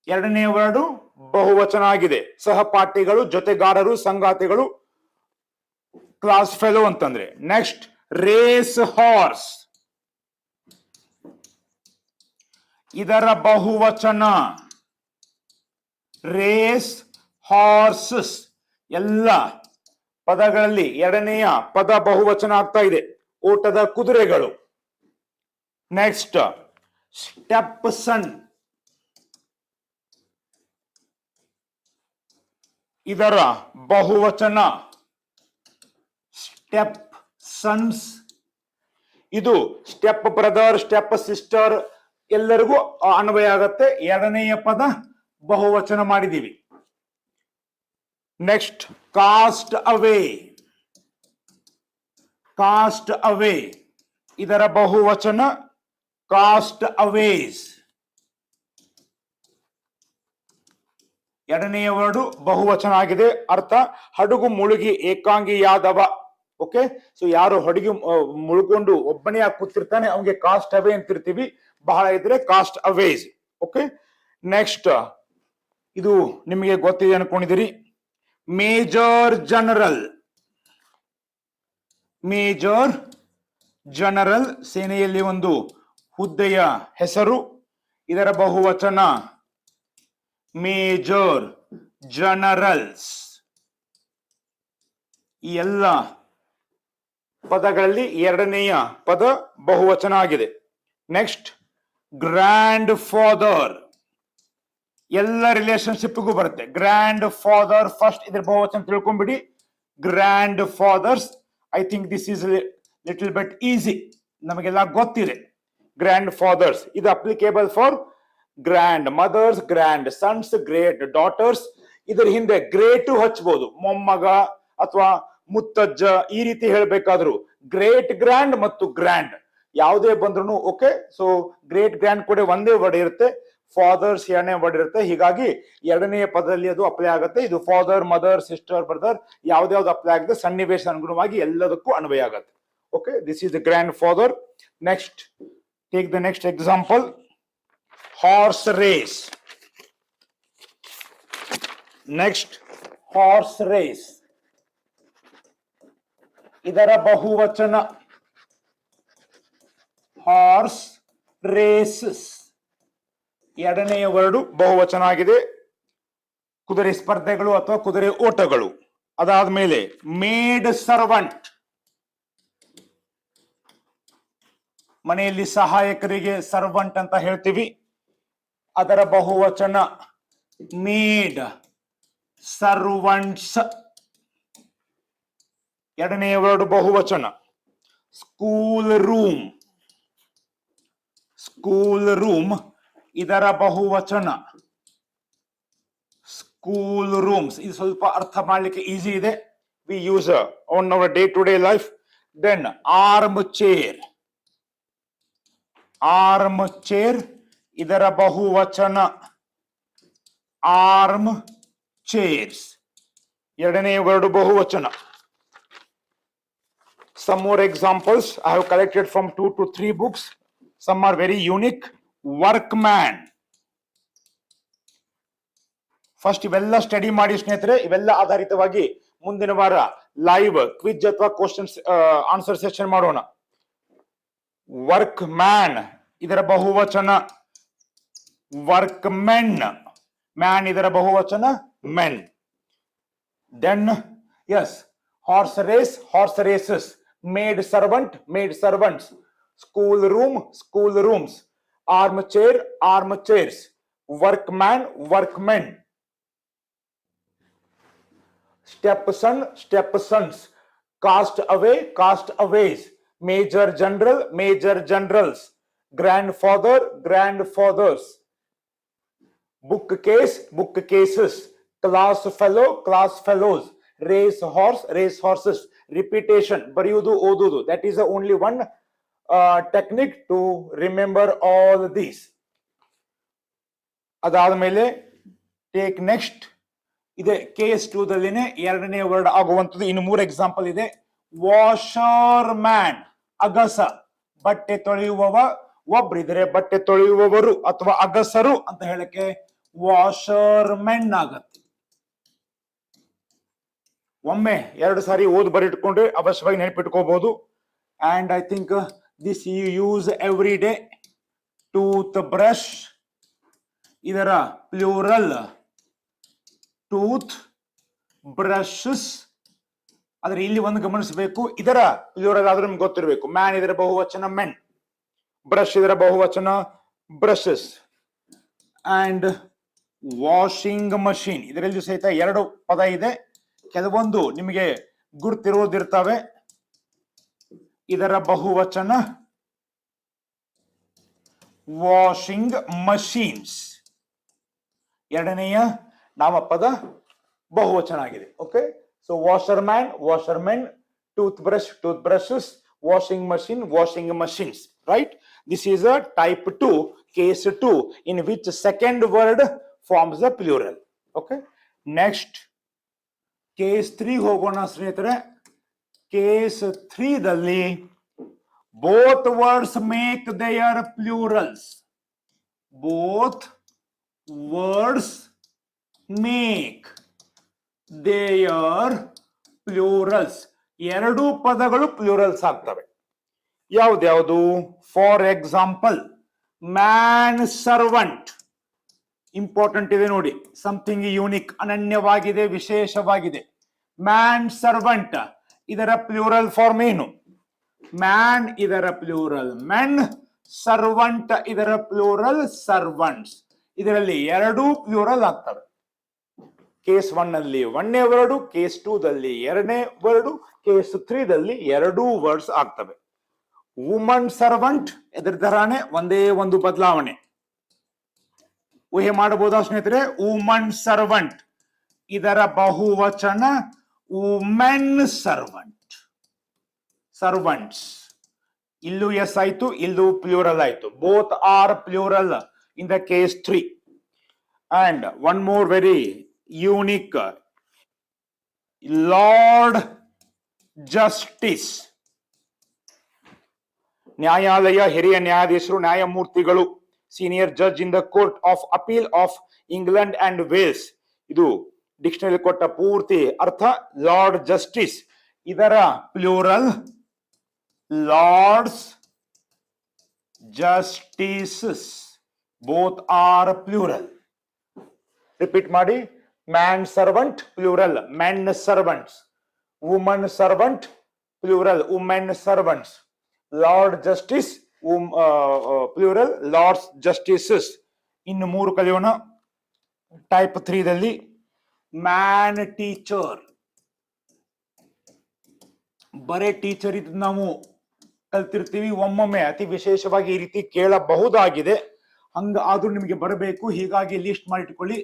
ಎರಡನೇ ವರ್ಡು ಬಹುವಚನ ಆಗಿದೆ. ಸಹಪಾಠಿಗಳು, ಜೊತೆಗಾರರು, ಸಂಗಾತಿಗಳು, ಕ್ಲಾಸ್ ಫೆಲೋ ಅಂತಂದ್ರೆ. Next, race horse. ಇದರ ಬಹುವಚನ ರೇಸ್ ಹಾರ್ಸಸ್. ಎಲ್ಲ ಪದಗಳಲ್ಲಿ ಎರಡನೆಯ ಪದ ಬಹುವಚನ ಆಗ್ತಾ ಇದೆ, ಓಟದ ಕುದುರೆಗಳು. ನೆಕ್ಸ್ಟ್, ಸ್ಟೆಪ್ ಸನ್. ಇದರ ಬಹುವಚನ ಸ್ಟೆಪ್ ಸನ್ಸ್. ಇದು ಸ್ಟೆಪ್ ಬ್ರದರ್, ಸ್ಟೆಪ್ ಸಿಸ್ಟರ್ ಎಲ್ಲರಿಗೂ ಅನ್ವಯ ಆಗತ್ತೆ. ಎರಡನೆಯ ಪದ ಬಹುವಚನ ಮಾಡಿದೀವಿ. ನೆಕ್ಸ್ಟ್, ಕಾಸ್ಟ್ ಅವೇ. ಕಾಸ್ಟ್ ಅವೇ, ಇದರ ಬಹುವಚನ ಕಾಸ್ಟ್ ಅವೇಸ್. ಎರಡನೆಯ ವರ್ಡು ಬಹುವಚನ ಆಗಿದೆ. ಅರ್ಥ, ಹಡಗು ಮುಳುಗಿ ಏಕಾಂಗಿಯಾದವ. ಓಕೆ, ಸೊ ಯಾರು ಹಡಗು ಮುಳುಕೊಂಡು ಒಬ್ಬನೇ ಕೂತಿರ್ತಾನೆ ಅವನಿಗೆ ಕಾಸ್ಟ್ ಅವೇ ಅಂತಿರ್ತೀವಿ. ಬಹಳ ಇದ್ರೆ ಕಾಸ್ಟ್ ಅವೇಸ್. ಓಕೆ, ನೆಕ್ಸ್ಟ್, ಇದು ನಿಮಗೆ ಗೊತ್ತಿದೆ ಅನ್ಕೊಂಡಿದ್ದೀರಿ. Major general. ಮೇಜರ್ ಜನರಲ್, ಸೇನೆಯಲ್ಲಿ ಒಂದು ಹುದ್ದೆಯ ಹೆಸರು. ಇದರ ಬಹುವಚನ ಮೇಜರ್ ಜನರಲ್ಸ್. ಈ ಎಲ್ಲ ಪದಗಳಲ್ಲಿ ಎರಡನೆಯ ಪದ ಬಹುವಚನ ಆಗಿದೆ. Next, grandfather. ಎಲ್ಲ ರಿಲೇಶನ್ಶಿಪ್ಗೂ ಬರುತ್ತೆ. ಗ್ರ್ಯಾಂಡ್ ಫಾದರ್ ಫಸ್ಟ್, ಇದ್ರ ಬಹುವಚನ ತಿಳ್ಕೊಂಡ್ಬಿಡಿ. Grandfathers. I think this is little bit easy, ನಮಗೆಲ್ಲ ಗೊತ್ತಿದೆ. ಗ್ರ್ಯಾಂಡ್ ಫಾದರ್ಸ್, ಇದು applicable for grandmothers, grandsons, great daughters. ಇದರ ಹಿಂದೆ ಗ್ರೇಟು ಹಚ್ಬೋದು, ಮೊಮ್ಮಗ ಅಥವಾ ಮುತ್ತಜ್ಜ, ಈ ರೀತಿ ಹೇಳ್ಬೇಕಾದ್ರು ಗ್ರೇಟ್ ಗ್ರ್ಯಾಂಡ್ ಮತ್ತು ಗ್ರ್ಯಾಂಡ್ ಯಾವುದೇ ಬಂದ್ರು ಓಕೆ. ಸೊ ಗ್ರೇಟ್ ಗ್ರ್ಯಾಂಡ್ ಕೂಡ ಒಂದೇ ವರ್ಡ್ ಇರುತ್ತೆ, ಫಾದರ್ಸ್ ಎರಡನೇ ವರ್ಡ್ ಇರುತ್ತೆ. ಹೀಗಾಗಿ ಎರಡನೆಯ ಪದದಲ್ಲಿ ಅದು ಅಪ್ಲೈ ಆಗುತ್ತೆ. ಇದು ಫಾದರ್, ಮದರ್, ಸಿಸ್ಟರ್, ಬ್ರದರ್ ಯಾವ್ದಾವ್ದು ಅಪ್ಲೈ ಆಗುತ್ತೆ, ಸನ್ನಿವೇಶ ಅನುಗುಣವಾಗಿ ಎಲ್ಲದಕ್ಕೂ ಅನ್ವಯ ಆಗುತ್ತೆ. Okay, this is the grandfather. Next, take the next example, horse race. Next, horse race, ಇದರ ಬಹುವಚನ ಹಾರ್ಸ್ ರೇಸಸ್. ಎರಡನೆಯ ವರ್ಡು ಬಹುವಚನ ಆಗಿದೆ, ಕುದುರೆ ಸ್ಪರ್ಧೆಗಳು ಅಥವಾ ಕುದುರೆ ಓಟಗಳು. ಅದಾದ್ಮೇಲೆ ಮೇಡ್ ಸರ್ವಂಟ್. ಮನೆಯಲ್ಲಿ ಸಹಾಯಕರಿಗೆ ಸರ್ವಂಟ್ ಅಂತ ಹೇಳ್ತೀವಿ. ಅದರ ಬಹುವಚನ ಮೇಡ್, ಸರ್ವಂಟ್ಸ್. ಎರಡನೆಯ ವರ್ಡ್ ಬಹುವಚನ ಸ್ಕೂಲ್ ರೂಮ್. ಸ್ಕೂಲ್ ರೂಮ್ ಇದರ ಬಹುವಚನ ಸ್ಕೂಲ್ ರೂಮ್ಸ್. ಇದು ಸ್ವಲ್ಪ ಅರ್ಥ ಮಾಡ್ಲಿಕ್ಕೆ ಈಸಿ ಇದೆ. We use on our day to day life. Then arm chair. Arm chair ಇದರ ಬಹುವಚನ ಆರ್ಮ್ ಚೇರ್ಸ್. ಎರಡನೇ ವರ್ಡ್ ಬಹುವಚನ. Some more examples I have collected from 2 to 3 books. Some are very unique. Workman. First ಇವೆಲ್ಲ study ಮಾಡಿ ಸ್ನೇಹಿತರೆ. ಇವೆಲ್ಲ ಆಧಾರಿತವಾಗಿ ಮುಂದಿನ ವಾರ ಲೈವ್ ಕ್ವಿಜ್ ಅಥವಾ ಕ್ವಶನ್ಸ್ ಆನ್ಸರ್ ಸೆಷನ್ ಮಾಡೋಣ. ವರ್ಕ್ ಮ್ಯಾನ್ ಇದರ ಬಹುವಚನ ವರ್ಕ್ ಮೆನ್. ಮ್ಯಾನ್ ಇದರ ಬಹುವಚನ men. Then as horse race, horse races. Maidservant, maidservants. Schoolroom, schoolrooms. Arm chair, armchairs. Workman, workmen. Stepson, stepsons. Castaway, castaways. Major general, major generals. Grandfather, grandfathers. Book case, book cases. Class fellow, class fellows. Race horse, race horses. Repetition, ಬರೆಯುವುದು ಓದುವುದು. That is only one technique to remember all these. ಅದಾದ್ಮೇಲೆ take next ಇದೆ KS2 ದಲ್ಲಿನೇ ಎರಡನೇ word ಆಗುವಂಥದ್ದು. ಇನ್ನು 3 example ಇದೆ. Washerman, ಅಗಸ. ಬಟ್ಟೆ ತೊಳೆಯುವವ ಒಬ್ರಿದ್ರೆ ಬಟ್ಟೆ ತೊಳೆಯುವವರು ಅಥವಾ ಅಗಸರು ಅಂತ ಹೇಳಕ್ಕೆ ವಾಷರ್ ಮೆನ್ ಆಗತ್ತೆ. ಒಮ್ಮೆ 2 ಸಾರಿ ಓದ್ ಬರಿಟ್ಕೊಂಡ್ರೆ ಅವಶ್ಯವಾಗಿ ನೆನಪಿಟ್ಕೋಬಹುದು. And I think this you use every day. Toothbrush ಇದರ ಪ್ಲೂರಲ್ ಟೂತ್ ಬ್ರಷಸ್. ಆದ್ರೆ ಇಲ್ಲಿ ಒಂದು ಗಮನಿಸಬೇಕು, ಇದರ ಪ್ಲೂರಲ್ ಆದ್ರೂ ನಿಮ್ಗೆ ಗೊತ್ತಿರಬೇಕು. ಮ್ಯಾನ್ ಇದರ ಬಹುವಚನ ಮೆನ್. ಬ್ರಷ್ ಇದರ ಬಹುವಚನ ಬ್ರಷಸ್. ಅಂಡ್ ವಾಷಿಂಗ್ ಮಷೀನ್ ಇದರಲ್ಲಿ ಸಹಿತ 2 ಪದ ಇದೆ. ಕೆಲವೊಂದು ನಿಮಗೆ ಗುರ್ತಿರೋದಿರ್ತವೆ. ಇದರ ಬಹುವಚನ ವಾಷಿಂಗ್ ಮಷೀನ್ಸ್. ಎರಡನೆಯ ನಾಮಪದ ಬಹುವಚನ ಆಗಿದೆ. Okay, so washer man, washer men. Tooth brush, tooth brushes. Washing machine, washing machines. Right? This is a type 2, case 2, in which second word forms the plural. Okay, next case 3 ಹೋಗೋಣ ಸ್ನೇಹಿತರೆ. case 3 ದಲ್ಲಿ both words make their plurals. both words make their plurals. ಎರಡು ಪದಗಳು plurals ಆಗ್ತವೆ. ಯಾವ್ದ್ಯಾವುದು? For example man servant. Important ಇದೆ ನೋಡಿ. Something unique, ಅನನ್ಯವಾಗಿದೆ, ವಿಶೇಷವಾಗಿದೆ. ಮ್ಯಾನ್ ಸರ್ವಂಟ್ ಇದರ ಪ್ಲೂರಲ್ ಫಾರ್ಮ್ ಏನು? ಮ್ಯಾನ್ ಇದರ ಪ್ಲೂರಲ್ ಮೆನ್. ಸರ್ವಂಟ್ ಇದರ ಪ್ಲೂರಲ್ ಸರ್ವಂಟ್ಸ್. ಇದರಲ್ಲಿ 2 ಪ್ಲೂರಲ್ ಆಗ್ತವೆ. ಕೇಸ್ 1 ನಲ್ಲಿ 1ನೇ ವರ್ಡು, ಕೇಸ್ 2 ದಲ್ಲಿ 2ನೇ ವರ್ಡು, ಕೇಸ್ 3 ದಲ್ಲಿ 2 ವರ್ಡ್ಸ್ ಆಗ್ತವೆ. ವುಮನ್ ಸರ್ವಂಟ್ ಇದರ ತರಾನೇ ಒಂದೇ ಒಂದು ಬದಲಾವಣೆ. ಊಹೆ ಮಾಡಬಹುದಾ ಸ್ನೇಹಿತರೆ? ವುಮನ್ ಸರ್ವಂಟ್ ಇದರ ಬಹುವಚನ ವುಮೆನ್ ಸರ್ವಂಟ್. ಸರ್ವಂಟ್ಸ್. ಇಲ್ಲೂ ಎಸ್ ಆಯ್ತು, ಇಲ್ಲೂ ಪ್ಲೂರಲ್ ಆಯ್ತು. Both are plural in the case 3. And one more very unique, Lord Justice. ನ್ಯಾಯಾಲಯ, ಹಿರಿಯ ನ್ಯಾಯಾಧೀಶರು, ನ್ಯಾಯಮೂರ್ತಿಗಳು. Senior judge in the court of appeal of England and Wales. ಇದು ಡಿಕ್ಷನರಿ ಕೊಟ್ಟ ಪೂರ್ತಿ ಅರ್ಥ. ಲಾರ್ಡ್ ಜಸ್ಟಿಸ್ ಇದರ plural lords justices. both are plural. Repeat ಮಾಡಿ. Man servant plural men servants. Woman servant plural women servants. Lord justice plural lords justices. ಇನ್ನು 3 ಕಲಿಯೋಣ. Type 3ದಲ್ಲಿ man teacher. ಬರೇ ಟೀಚರ್ ಇದು ನಾವು ಕಲ್ತಿರ್ತೀವಿ, ಒಮ್ಮೊಮ್ಮೆ ಅತಿ ವಿಶೇಷವಾಗಿ ಈ ರೀತಿ ಕೇಳಬಹುದಾಗಿದೆ. ಹಂಗ ಆದ್ರೂ ನಿಮಗೆ ಬರಬೇಕು, ಹೀಗಾಗಿ ಲಿಸ್ಟ್ ಮಾಡಿಟ್ಕೊಳ್ಳಿ.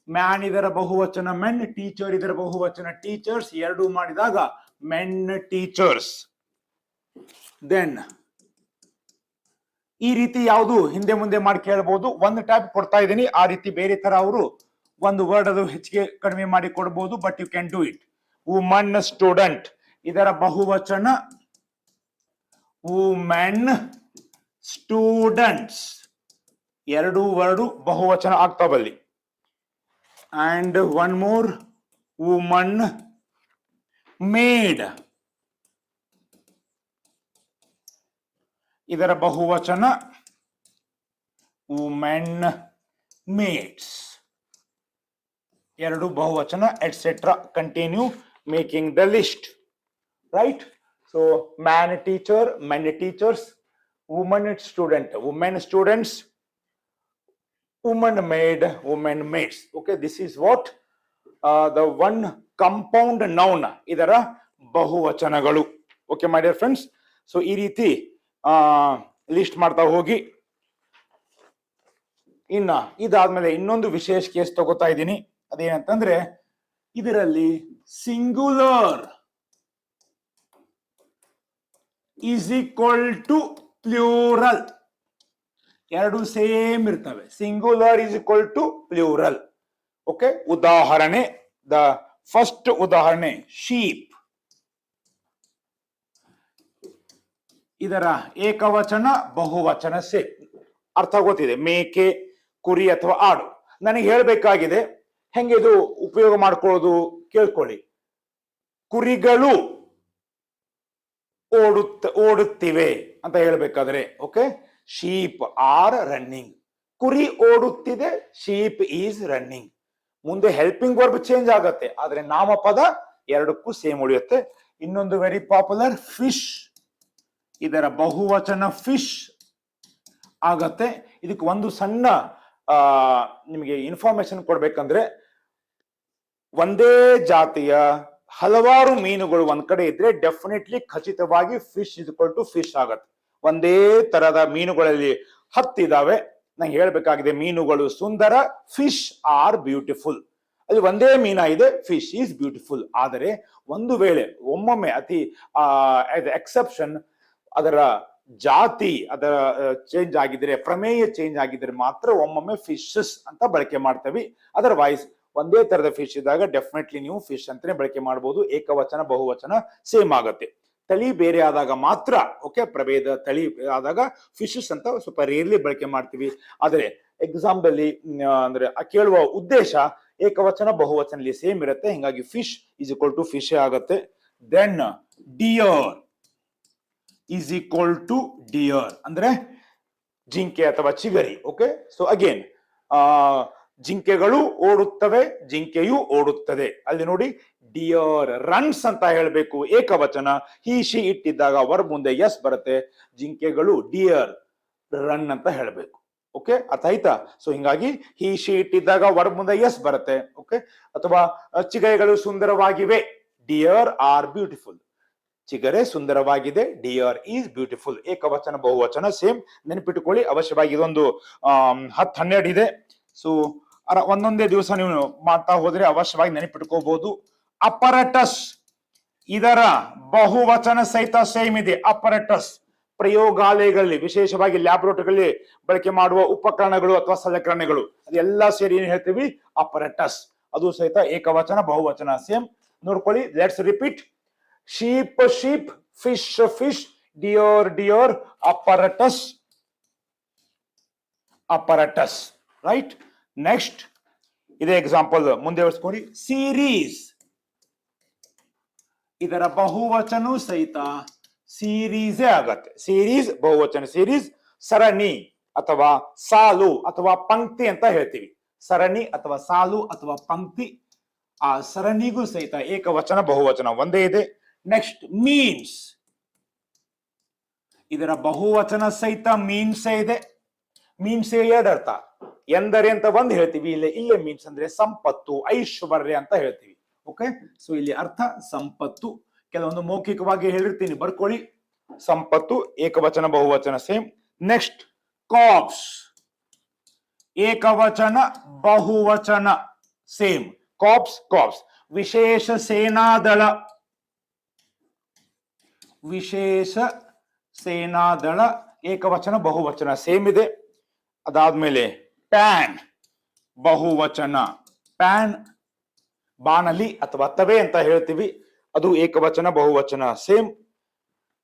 ಮ್ಯಾನ್ ಇದರ ಬಹುವಚನ ಮೆನ್, ಟೀಚರ್ ಇದರ ಬಹುವಚನ ಟೀಚರ್ಸ್, ಎರಡು ಮಾಡಿದಾಗ ಮೆನ್ ಟೀಚರ್ಸ್. ದೆನ್ ಈ ರೀತಿ ಯಾವುದು ಹಿಂದೆ ಮುಂದೆ ಮಾಡಿ ಕೇಳಬಹುದು. ಒಂದು ಟೈಪ್ ಕೊಡ್ತಾ ಇದ್ದೀನಿ, ಆ ರೀತಿ ಬೇರೆ ತರ ಅವರು ಒಂದು ವರ್ಡ್ ಅದು ಹೆಚ್ಚಿಗೆ ಕಡಿಮೆ ಮಾಡಿ ಕೊಡಬಹುದು, but you can do it. Woman student ಇದರ ಬಹುವಚನ ವುಮೆನ್ ಸ್ಟೂಡೆಂಟ್ಸ್, ಎರಡು ವರ್ಡು ಬಹುವಚನ ಆಗ್ತಾವಲ್ಲಿ. And one more, woman maid ಇದರ ಬಹುವಚನ ವುಮೆನ್ ಮೇಡ್ಸ್, ಎರಡು ಬಹುವಚನ et cetera. Continue making the list. Right? So man teacher, men teachers, woman student, women students, woman maid, women maids. Okay, this is what the one compound noun ಇದರ ಬಹುವಚನಗಳು. Okay my dear friends, so ಈ ರೀತಿ list ಮಾಡ್ತಾ ಹೋಗಿ. ಇನ್ನ ಇದಾದ್ಮೇಲೆ ಇನ್ನೊಂದು ವಿಶೇಷ case ತಗೋತಾ ಇದ್ದೀನಿ. ಅದೇನಂತಂದ್ರೆ ಇದರಲ್ಲಿ singular is equal to plural, ಎರಡು ಸೇಮ್ ಇರ್ತವೆ. Singular is equal to plural. Okay, ಉದಾಹರಣೆ, ದ ಫಸ್ಟ್ ಉದಾಹರಣೆ ಶೀಪ್. ಇದರ ಏಕವಚನ ಬಹುವಚನ ಸೇಮ್. ಅರ್ಥ ಗೊತ್ತಿದೆ, ಮೇಕೆ, ಕುರಿ ಅಥವಾ ಆಡು. ನನಗೆ ಹೇಳ್ಬೇಕಾಗಿದೆ ಹೆಂಗೆ ಇದು ಉಪಯೋಗ ಮಾಡ್ಕೊಳ್ಳೋದು ಕೇಳ್ಕೊಳ್ಳಿ. ಕುರಿಗಳು ಓಡುತ್ತಿವೆ ಅಂತ ಹೇಳ್ಬೇಕಾದ್ರೆ, ಓಕೆ, ಶೀಪ್ ಆರ್ ರನ್ನಿಂಗ್. ಕುರಿ ಓಡುತ್ತಿದೆ, ಶೀಪ್ ಈಸ್ ರನ್ನಿಂಗ್. ಮುಂದೆ ಹೆಲ್ಪಿಂಗ್ ವರ್ಬ್ ಚೇಂಜ್ ಆಗತ್ತೆ, ಆದ್ರೆ ನಾಮಪದ ಎರಡಕ್ಕೂ ಸೇಮ್ ಉಳಿಯುತ್ತೆ. ಇನ್ನೊಂದು ವೆರಿ ಪಾಪ್ಯುಲರ್ ಫಿಶ್, ಇದರ ಬಹುವಚನ ಫಿಶ್ ಆಗತ್ತೆ. ಇದಕ್ಕೆ ಒಂದು ಸಣ್ಣ ನಿಮಗೆ ಇನ್ಫಾರ್ಮೇಶನ್ ಕೊಡ್ಬೇಕಂದ್ರೆ, ಒಂದೇ ಜಾತಿಯ ಹಲವಾರು ಮೀನುಗಳು ಒಂದ್ ಕಡೆ ಇದ್ರೆ ಡೆಫಿನೆಟ್ಲಿ ಖಚಿತವಾಗಿ fish is equal to fish ಆಗತ್ತೆ. ಒಂದೇ ತರದ ಮೀನುಗಳಲ್ಲಿ 10 ಇದಾವೆ, ನಂಗೆ ಹೇಳ್ಬೇಕಾಗಿದೆ ಮೀನುಗಳು ಸುಂದರ, ಫಿಶ್ ಆರ್ ಬ್ಯೂಟಿಫುಲ್. ಅಲ್ಲಿ ಒಂದೇ ಮೀನ ಇದೆ, ಫಿಶ್ ಈಸ್ ಬ್ಯೂಟಿಫುಲ್. ಆದರೆ ಒಂದು ವೇಳೆ ಒಮ್ಮೊಮ್ಮೆ ಅತಿ ಎಕ್ಸೆಪ್ಷನ್ ಅದರ ಜಾತಿ ಅದರ ಚೇಂಜ್ ಆಗಿದ್ರೆ, ಪ್ರಮೇಯ ಚೇಂಜ್ ಆಗಿದ್ರೆ ಮಾತ್ರ ಒಮ್ಮೊಮ್ಮೆ ಫಿಶಸ್ ಅಂತ ಬಳಕೆ ಮಾಡ್ತೇವೆ. ಅದರ್ವೈಸ್ ಒಂದೇ ತರದ ಫಿಶ್ ಇದ್ದಾಗ ಡೆಫಿನೆಟ್ಲಿ ನೀವು ಫಿಶ್ ಅಂತಾನೆ ಬಳಕೆ ಮಾಡಬಹುದು. ಏಕವಚನ ಬಹುವಚನ ಸೇಮ್ ಆಗತ್ತೆ. ತಳಿ ಬೇರೆ ಆದಾಗ ಮಾತ್ರ, ಓಕೆ, ಪ್ರಭೇದ ತಳಿ ಆದಾಗ ಫಿಶಸ್ ಅಂತ ಸ್ವಲ್ಪ ರೇರ್ಲಿ ಬಳಕೆ ಮಾಡ್ತೀವಿ. ಆದ್ರೆ ಎಕ್ಸಾಮ್ ದಲ್ಲಿ ಅಂದ್ರೆ ಕೇಳುವ ಉದ್ದೇಶ ಏಕವಚನ ಬಹುವಚನಲ್ಲಿ ಸೇಮ್ ಇರುತ್ತೆ, ಹಿಂಗಾಗಿ fish is equal to fish ಆಗತ್ತೆ. Then deer is equal to deer ಅಂದ್ರೆ ಜಿಂಕೆ ಅಥವಾ ಚಿಗರಿ. ಓಕೆ, ಸೊ ಅಗೇನ್ ಜಿಂಕೆಗಳು ಓಡುತ್ತವೆ, ಜಿಂಕೆಯು ಓಡುತ್ತದೆ. ಅಲ್ಲಿ ನೋಡಿ ಡಿಯರ್ ರನ್ಸ್ ಅಂತ ಹೇಳಬೇಕು, ಏಕವಚನ. ಹಿ ಶಿ ಇಟ್ಟಿದ್ದಾಗ ವರ್ಬ್ ಮುಂದೆ ಎಸ್ ಬರುತ್ತೆ. ಜಿಂಕೆಗಳು ಡಿಯರ್ ರನ್ ಅಂತ ಹೇಳಬೇಕು. ಓಕೆ, ಅರ್ಥ ಆಯ್ತಾ? ಸೊ ಹಿಂಗಾಗಿ ಹಿ ಶಿ ಇಟ್ಟಿದ್ದಾಗ ವರ್ಬ್ ಮುಂದೆ ಎಸ್ ಬರುತ್ತೆ. ಓಕೆ, ಅಥವಾ ಚಿಗರೆಗಳು ಸುಂದರವಾಗಿವೆ, ಡಿಯರ್ ಆರ್ ಬ್ಯೂಟಿಫುಲ್. ಚಿಗರೆ ಸುಂದರವಾಗಿದೆ, ಡಿಯರ್ ಈಸ್ ಬ್ಯೂಟಿಫುಲ್. ಏಕವಚನ ಬಹುವಚನ ಸೇಮ್. ನೆನಪಿಟ್ಟುಕೊಳ್ಳಿ ಅವಶ್ಯವಾಗಿ. ಇದೊಂದು 10-12 ಇದೆ. ಸೊ ಒಂದೊಂದೇ ದಿವಸ ನೀವು ಮಾಡ್ತಾ ಹೋದ್ರೆ ಅವಶ್ಯವಾಗಿ ನೆನಪಿಟ್ಕೋಬಹುದು. ಅಪರಟಸ್ ಇದರ ಬಹುವಚನ ಸಹಿತ ಸೇಮ್ ಇದೆ. ಅಪರಟಸ್ ಪ್ರಯೋಗಾಲಯಗಳಲ್ಲಿ, ವಿಶೇಷವಾಗಿ ಲ್ಯಾಬ್ರೋಟರಿಗಳಲ್ಲಿ ಬಳಕೆ ಮಾಡುವ ಉಪಕರಣಗಳು ಅಥವಾ ಸಲಕರಣೆಗಳು, ಅದೆಲ್ಲ ಸೇರಿ ಏನ್ ಹೇಳ್ತೀವಿ? ಅಪರಟಸ್. ಅದು ಸಹಿತ ಏಕವಚನ ಬಹುವಚನ ಸೇಮ್. ನೋಡ್ಕೊಳ್ಳಿ, let's repeat. Sheep sheep, fish fish, dear dear, ಅಪರಟಸ್ ಅಪರಟಸ್. Right, next ಇದೇ ಎಕ್ಸಾಂಪಲ್ ಮುಂದೆ ವರ್ಸ್ಕೊಡಿ. ಸೀರೀಸ್ ಇದರ ಬಹುವಚನ ಸಹಿತ ಸೀರೀಸೇ ಆಗತ್ತೆ. ಸೀರೀಸ್ ಬಹುವಚನ ಸೀರೀಸ್. ಸರಣಿ ಅಥವಾ ಸಾಲು ಅಥವಾ ಪಂಕ್ತಿ ಅಂತ ಹೇಳ್ತೀವಿ. ಸರಣಿ ಅಥವಾ ಸಾಲು ಅಥವಾ ಪಂಕ್ತಿ, ಆ ಸರಣಿಗೂ ಸಹಿತ ಏಕವಚನ ಬಹುವಚನ ಒಂದೇ ಇದೆ. ನೆಕ್ಸ್ಟ್ ಮೀನ್ಸ್ ಇದರ ಬಹುವಚನ ಸಹಿತ ಮೀನ್ಸ್ ಇದೆ. ಮೀನ್ಸ್ ಎರಡು ಅರ್ಥ, ಎಂದರೆ ಅಂತ ಒಂದು ಹೇಳ್ತೀವಿ, ಇಲ್ಲೇ ಮೀನ್ಸ್ ಅಂದ್ರೆ ಸಂಪತ್ತು, ಐಶ್ವರ್ಯ ಅಂತ ಹೇಳ್ತೀವಿ. ಓಕೆ, ಸೊ ಇಲ್ಲಿ ಅರ್ಥ ಸಂಪತ್ತು. ಕೆಲವೊಂದು ಮೌಖಿಕವಾಗಿ ಹೇಳಿರ್ತೀನಿ, ಬರ್ಕೊಳ್ಳಿ. ಸಂಪತ್ತು ಏಕವಚನ ಬಹುವಚನ ಸೇಮ್. ನೆಕ್ಸ್ಟ್ ಕಾರ್ಪ್ಸ್, ಏಕವಚನ ಬಹುವಚನ ಸೇಮ್. Corps corps. ವಿಶೇಷ ಸೇನಾದಳ, ವಿಶೇಷ ಸೇನಾದಳ ಏಕವಚನ ಬಹುವಚನ ಸೇಮ್ ಇದೆ. ಅದಾದ್ಮೇಲೆ ಪ್ಯಾನ್ ಬಹುವಚನ, ಪ್ಯಾನ್ ಬಾಣಲಿ ಅಥವಾ ತವೆ ಅಂತ ಹೇಳ್ತೀವಿ, ಅದು ಏಕವಚನ ಬಹುವಚನ same.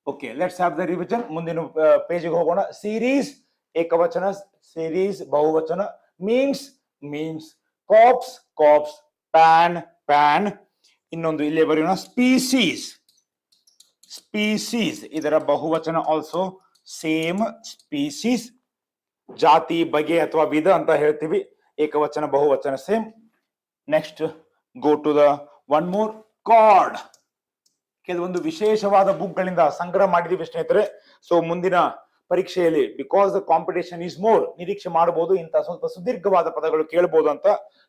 Okay, let's have the revision. ಮುಂದಿನ ಪೇಜ್ಗೆ ಹೋಗೋಣ. ಸೀರೀಸ್ ಏಕವಚನ, ಸೀರೀಸ್ ಬಹುವಚನ. Means means, corps corps, PAN PAN. ಇನ್ನೊಂದು ಇಲ್ಲೇ ಬರೆಯೋಣ, ಸ್ಪೀಸೀಸ್ ಸ್ಪೀಸೀಸ್, ಇದರ ಬಹುವಚನ ಆಲ್ಸೋ ಸೇಮ್, ಸ್ಪೀಸೀಸ್. ಜಾತಿ, ಬಗೆ ಅಥವಾ ವಿಧ ಅಂತ ಹೇಳ್ತೀವಿ, ಏಕವಚನ ಬಹುವಚನ same. Next go to the one more, card. ಕೆಲವೊಂದು ವಿಶೇಷವಾದ ಬುಕ್ಗಳಿಂದ ಸಂಗ್ರಹ ಮಾಡಿದೀವಿ ಸ್ನೇಹಿತರೆ. ಸೊ ಮುಂದಿನ ಪರೀಕ್ಷೆಯಲ್ಲಿ, because the competition is more, ನಿರೀಕ್ಷೆ ಮಾಡಬಹುದು ಇಂತ ಸ್ವಲ್ಪ ಸುದೀರ್ಘವಾದ ಪದಗಳು ಕೇಳಬಹುದು ಅಂತ.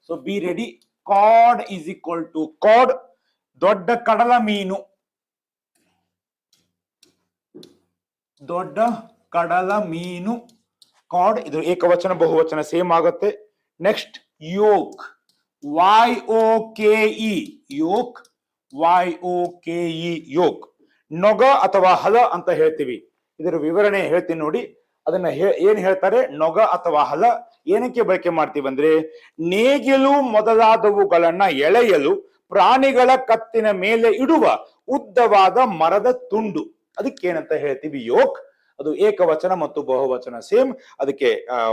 So be ready. Card is equal to card, ದೊಡ್ಡ ಕಡಲ ಮೀನು, ದೊಡ್ಡ ಕಡಲ ಮೀನು, ಕಾರ್ಡ್. ಇದು ಏಕವಚನ ಬಹುವಚನ ಸೇಮ್ ಆಗುತ್ತೆ. Next yoke, YOKE, yoke, YOKE, yoke. ನೊಗ ಅಥವಾ ಹಲ ಅಂತ ಹೇಳ್ತೀವಿ. ಇದರ ವಿವರಣೆ ಹೇಳ್ತೀನಿ ನೋಡಿ. ಅದನ್ನ ಏನ್ ಹೇಳ್ತಾರೆ, ನೊಗ ಅಥವಾ ಹಲ ಏನಕ್ಕೆ ಬಳಕೆ ಮಾಡ್ತೀವಿ ಅಂದ್ರೆ, ನೇಗಿಲು ಮೊದಲಾದವುಗಳನ್ನ ಎಳೆಯಲು ಪ್ರಾಣಿಗಳ ಕತ್ತಿನ ಮೇಲೆ ಇಡುವ ಉದ್ದವಾದ ಮರದ ತುಂಡು, ಅದಕ್ಕೆ ಏನಂತ ಹೇಳ್ತೀವಿ, ಯೋಕ್. ಅದು ಏಕವಚನ ಮತ್ತು ಬಹುವಚನ ಸೇಮ್. ಅದಕ್ಕೆ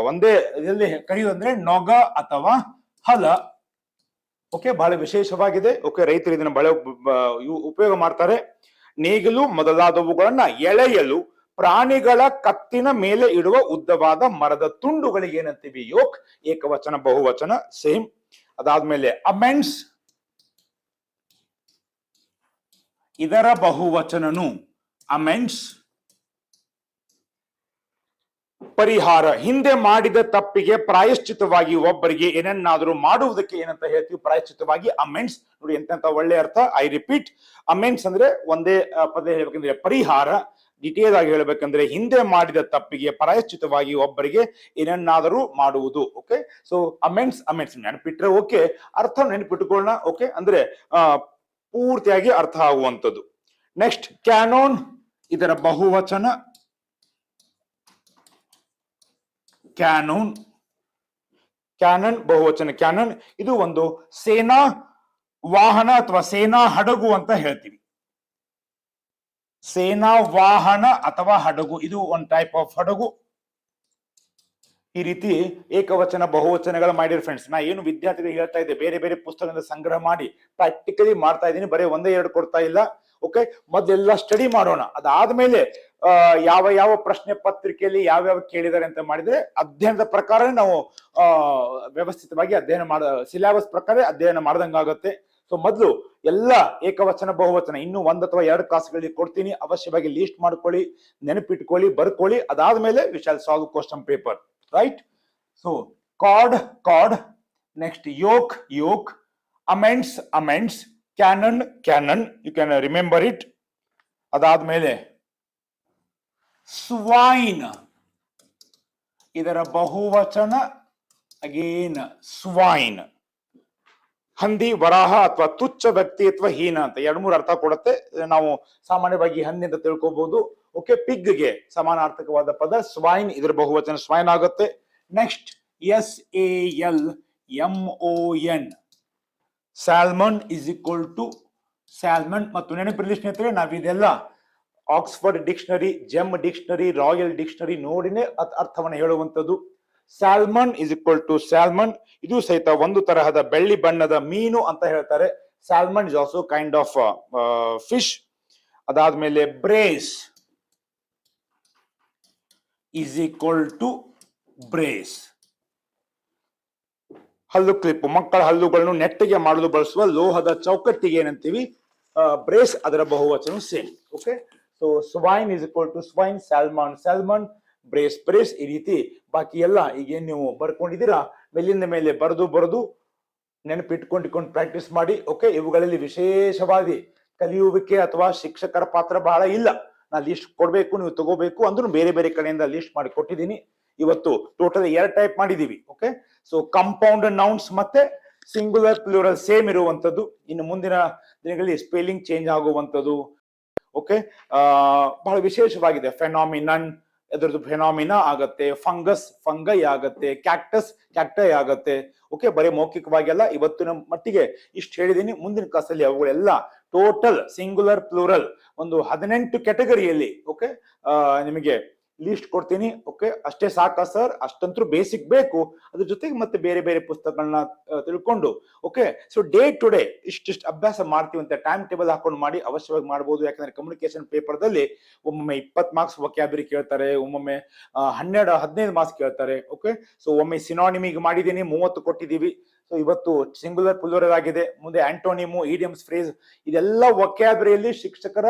ಒಂದೇ ಇದರಲ್ಲಿ ಕರೆಯುವುದಂದ್ರೆ ನೊಗ ಅಥವಾ ಹಲ. ಓಕೆ, ಬಹಳ ವಿಶೇಷವಾಗಿದೆ. ಓಕೆ, ರೈತರು ಇದನ್ನ ಬಹಳ ಉಪಯೋಗ ಮಾಡ್ತಾರೆ. ನೇಗಿಲು ಮೊದಲಾದವುಗಳನ್ನ ಎಳೆಯಲು ಪ್ರಾಣಿಗಳ ಕತ್ತಿನ ಮೇಲೆ ಇಡುವ ಉದ್ದವಾದ ಮರದ ತುಂಡುಗಳಿಗೆ ಏನಂತೀವಿ, ಯೋಕ್. ಏಕವಚನ ಬಹುವಚನ ಸೇಮ್. ಅದಾದ್ಮೇಲೆ ಅಮೆಂಡ್ಸ್, ಇದರ ಬಹುವಚನನು ಅಮೆಂಡ್ಸ್. ಪರಿಹಾರ, ಹಿಂದೆ ಮಾಡಿದ ತಪ್ಪಿಗೆ ಪ್ರಾಯಶ್ಚಿತವಾಗಿ ಒಬ್ಬರಿಗೆ ಏನನ್ನಾದರೂ ಮಾಡುವುದಕ್ಕೆ ಏನಂತ ಹೇಳ್ತೀವಿ, ಪ್ರಾಯಶ್ಚಿತವಾಗಿ ಅಮೆಂಡ್ಸ್. ನೋಡಿ ಎಂತ ಒಳ್ಳೆ ಅರ್ಥ. ಐ ರಿಪೀಟ್, ಅಮೆಂಡ್ಸ್ ಅಂದ್ರೆ ಒಂದೇ ಪದ ಹೇಳ್ಬೇಕಂದ್ರೆ ಪರಿಹಾರ. ಡಿಟೇಲ್ ಆಗಿ ಹೇಳ್ಬೇಕಂದ್ರೆ ಹಿಂದೆ ಮಾಡಿದ ತಪ್ಪಿಗೆ ಪ್ರಾಯಶ್ಚಿತವಾಗಿ ಒಬ್ಬರಿಗೆ ಏನನ್ನಾದರೂ ಮಾಡುವುದು. ಓಕೆ, ಸೊ ಅಮೆಂಡ್ಸ್ ಅಮೆಂಡ್ಸ್ ನೆನಪಿಟ್ರೆ ಓಕೆ, ಅರ್ಥ ನೆನಪಿಟ್ಟುಕೊಳ್ಳೋಣ. ಓಕೆ, ಅಂದ್ರೆ ಪೂರ್ತಿಯಾಗಿ ಅರ್ಥ ಆಗುವಂಥದ್ದು. ನೆಕ್ಸ್ಟ್ ಕ್ಯಾನೋನ್, ಇದರ ಬಹುವಚನ ಕ್ಯಾನೋನ್. ಕ್ಯಾನನ್ ಬಹುವಚನ ಕ್ಯಾನನ್. ಇದು ಒಂದು ಸೇನಾ ವಾಹನ ಅಥವಾ ಸೇನಾ ಹಡಗು ಅಂತ ಹೇಳ್ತೀವಿ. ಸೇನಾ ವಾಹನ ಅಥವಾ ಹಡಗು, ಇದು ಒಂದು ಟೈಪ್ ಆಫ್ ಹಡಗು. ಈ ರೀತಿ ಏಕವಚನ ಬಹುವಚನಗಳ ಮಾಡಿರಿ ಫ್ರೆಂಡ್ಸ್. ನಾ ಏನು ವಿದ್ಯಾರ್ಥಿಗಳಿಗೆ ಹೇಳ್ತಾ ಇದ್ದೆ, ಬೇರೆ ಬೇರೆ ಪುಸ್ತಕದಿಂದ ಸಂಗ್ರಹ ಮಾಡಿ ಪ್ರಾಕ್ಟಿಕಲಿ ಮಾಡ್ತಾ ಇದ್ದೀನಿ, ಬರೀ ಒಂದೇ ಎರಡು ಕೊಡ್ತಾ ಇಲ್ಲ. ಓಕೆ, ಮೊದಲೆಲ್ಲ ಸ್ಟಡಿ ಮಾಡೋಣ. ಅದಾದ್ಮೇಲೆ ಯಾವ ಯಾವ ಪ್ರಶ್ನೆ ಪತ್ರಿಕೆಯಲ್ಲಿ ಯಾವ್ಯಾವ ಕೇಳಿದ್ದಾರೆ ಅಂತ ಮಾಡಿದ್ರೆ ಅಧ್ಯಯನದ ಪ್ರಕಾರ ನಾವು ವ್ಯವಸ್ಥಿತವಾಗಿ ಅಧ್ಯಯನ ಸಿಲೆಬಸ್ ಪ್ರಕಾರ ಅಧ್ಯಯನ ಮಾಡ್ದಂಗಾಗುತ್ತೆ. ಸೊ ಮೊದಲು ಎಲ್ಲ ಏಕವಚನ ಬಹುವಚನ ಇನ್ನು 1 ಅಥವಾ 2 ಕ್ಲಾಸ್ಗಳಲ್ಲಿ ಕೊಡ್ತೀನಿ. ಅವಶ್ಯವಾಗಿ ಲೀಸ್ಟ್ ಮಾಡ್ಕೊಳ್ಳಿ, ನೆನಪಿಟ್ಕೊಳ್ಳಿ, ಬರ್ಕೊಳ್ಳಿ. ಅದಾದ್ಮೇಲೆ we shall solve question paper, right? So card card, next yoke yoke, amends amends, cannon cannon, you can remember it. ಅದಾದ್ಮೇಲೆ ಸ್ವೈನ್, ಇದರ ಬಹುವಚನ ಅಗೇನ್ ಸ್ವೈನ್. ಹಂದಿ, ವರಾಹ ಅಥವಾ ತುಚ್ಛ ವ್ಯಕ್ತಿ ಅಥವಾ ಹೀನ ಅಂತ 2-3 ಅರ್ಥ ಕೊಡುತ್ತೆ. ನಾವು ಸಾಮಾನ್ಯವಾಗಿ ಹಂದಿ ಅಂತ ತಿಳ್ಕೊಬಹುದು. ಓಕೆ, ಪಿಗ್ಗೆ ಸಮಾನಾರ್ಥಕವಾದ ಪದ ಸ್ವೈನ್, ಇದರ ಬಹುವಚನ ಸ್ವೈನ್ ಆಗುತ್ತೆ. Next SALMON, salmon is equal to salmon. ಮತ್ತು ನೆನಪಿರಲಿ ಸ್ನೇಹಿತರೆ, ನಾವಿದೆಲ್ಲ Oxford dictionary, gem dictionary, royal dictionary ನೋಡಿನೇ ಅರ್ಥವನ್ನು ಹೇಳುವಂಥದ್ದು. Salmon is equal to salmon. ಇದು ಸಹಿತ ಒಂದು ತರಹದ ಬೆಳ್ಳಿ ಬಣ್ಣದ ಮೀನು ಅಂತ ಹೇಳ್ತಾರೆ. Salmon is also kind of fish. ಅದಾದ್ಮೇಲೆ brace is equal to brace. ಹಲ್ಲು ಕ್ಲಿಪ್, ಮಕ್ಕಳ ಹಲ್ಲುಗಳನ್ನು ನೆಟ್ಟಿಗೆ ಮಾಡಲು ಬಳಸುವ ಲೋಹದ ಚೌಕಟ್ಟಿಗೆ ಏನಂತೀವಿ, ಬ್ರೇಸ್. ಅದರ ಬಹುವಚನ same. Okay, so so swine is equal to swine, salmon salmon, brace brace, ಈ ರೀತಿ ಬಾಕಿ ಎಲ್ಲ ಈಗೇನ್ ನೀವು ಬರ್ಕೊಂಡಿದ್ದೀರಾ ಮೇಲಿಂದ ಮೇಲೆ ಬರೆದು ನೆನಪಿಟ್ಕೊಂಡು ಪ್ರಾಕ್ಟೀಸ್ ಮಾಡಿ. ಓಕೆ, ಇವುಗಳಲ್ಲಿ ವಿಶೇಷವಾಗಿ ಕಲಿಯುವಿಕೆ ಅಥವಾ ಶಿಕ್ಷಕರ ಪಾತ್ರ ಬಹಳ ಇಲ್ಲ. ನಾ ಲಿಸ್ಟ್ ಕೊಡ್ಬೇಕು, ನೀವು ತಗೋಬೇಕು ಅಂದ್ರೂ ಬೇರೆ ಬೇರೆ ಕಡೆಯಿಂದ ಲಿಸ್ಟ್ ಮಾಡಿ ಕೊಟ್ಟಿದ್ದೀನಿ. ಇವತ್ತು ಟೋಟಲ್ 2 ಟೈಪ್ ಮಾಡಿದೀವಿ. ಓಕೆ, ಸೊ ಕಂಪೌಂಡ್ ನೌನ್ಸ್ ಮತ್ತೆ ಸಿಂಗುಲರ್ ಪ್ಲೂರಲ್ ಸೇಮ್ ಇರುವಂತದ್ದು. ಇನ್ನು ಮುಂದಿನ ದಿನಗಳಲ್ಲಿ ಸ್ಪೆಲ್ಲಿಂಗ್ ಚೇಂಜ್ ಆಗುವಂತದ್ದು. ಓಕೆ, ಬಹಳ ವಿಶೇಷವಾಗಿದೆ. ಫೆನಾಮಿನನ್ ಅದರದ್ದು ಫೆನಾಮಿನಾ ಆಗತ್ತೆ, ಫಂಗಸ್ ಫಂಗೈ ಆಗತ್ತೆ, ಕ್ಯಾಕ್ಟಸ್ ಕ್ಯಾಕ್ಟೈ ಆಗತ್ತೆ. ಓಕೆ, ಬರೀ ಮೌಖಿಕವಾಗಿ ಅಲ್ಲ, ಇವತ್ತಿನ ಮಟ್ಟಿಗೆ ಇಷ್ಟು ಹೇಳಿದೀನಿ. ಮುಂದಿನ ಕ್ಲಾಸಲ್ಲಿ ಅವುಗಳೆಲ್ಲ ಟೋಟಲ್ ಸಿಂಗುಲರ್ ಪ್ಲೂರಲ್ ಒಂದು 18 ಕ್ಯಾಟಗರಿಯಲ್ಲಿ ಓಕೆ ನಿಮಗೆ ಲಿಸ್ಟ್ ಕೊಡ್ತೀನಿ. ಓಕೆ, ಅಷ್ಟೇ ಸಾಕಾ ಸರ್? ಅಷ್ಟಂತೂ ಬೇಸಿಕ್ ಬೇಕು. ಅದ್ರ ಜೊತೆಗೆ ಮತ್ತೆ ಬೇರೆ ಬೇರೆ ಪುಸ್ತಕಗಳನ್ನ ತಿಳ್ಕೊಂಡು okay, so day to day ಇಷ್ಟಿಷ್ಟು ಅಭ್ಯಾಸ ಮಾಡ್ತೀವಿ ಅಂತ ಟೈಮ್ ಟೇಬಲ್ ಹಾಕೊಂಡು ಮಾಡಿ, ಅವಶ್ಯವಾಗಿ ಮಾಡಬಹುದು. ಯಾಕಂದ್ರೆ ಕಮ್ಯುನಿಕೇಶನ್ ಪೇಪರ್ದಲ್ಲಿ ಒಮ್ಮೊಮ್ಮೆ 20 ಮಾರ್ಕ್ಸ್ ವೊಕ್ಯಾಬುಲರಿ ಕೇಳ್ತಾರೆ, ಒಮ್ಮೊಮ್ಮೆ 12-15 ಮಾರ್ಕ್ಸ್ ಕೇಳ್ತಾರೆ. ಓಕೆ, ಸೊ ಒಮ್ಮೆ ಸಿನಾನಿಮಿಗೆ ಮಾಡಿದೀನಿ, 30 ಕೊಟ್ಟಿದ್ದೀವಿ. ಸೊ ಇವತ್ತು ಸಿಂಗುಲರ್ ಪ್ಲೂರಲ್ ಆಗಿದೆ. ಮುಂದೆ ಆಂಟೋನಿಮು, ಇಡಿಯಮ್ಸ್, ಫ್ರೇಸ್, ಇದೆಲ್ಲ ವೊಕ್ಯಾಬುಲರಿಯಲ್ಲಿ ಶಿಕ್ಷಕರ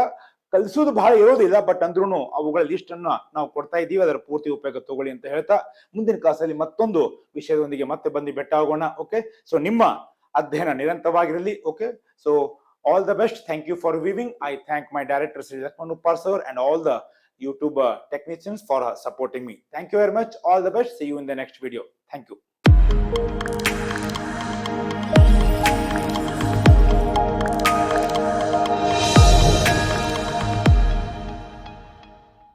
ಕಲಿಸೋದು ಬಹಳ ಇರೋದಿಲ್ಲ, ಬಟ್ ಅಂದ್ರೂ ಅವುಗಳ ಲಿಸ್ಟ್ ಅನ್ನ ನಾವು ಕೊಡ್ತಾ ಇದ್ದೀವಿ. ಅದರ ಪೂರ್ತಿ ಉಪಯೋಗ ತಗೊಳ್ಳಿ ಅಂತ ಹೇಳ್ತಾ ಮುಂದಿನ ಕ್ಲಾಸಲ್ಲಿ ಮತ್ತೊಂದು ವಿಷಯದೊಂದಿಗೆ ಮತ್ತೆ ಬಂದು ಬೆಟ್ಟ ಆಗೋಣ. ಓಕೆ, ಸೊ ನಿಮ್ಮ ಅಧ್ಯಯನ ನಿರಂತರವಾಗಿರಲಿ. Okay, so all the best. Thank you for viewing. I thank my director Shri Lakshman Uppar sir and all the YouTube technicians for supporting me. Thank you very much. All the best. See you in the next video. Thank you.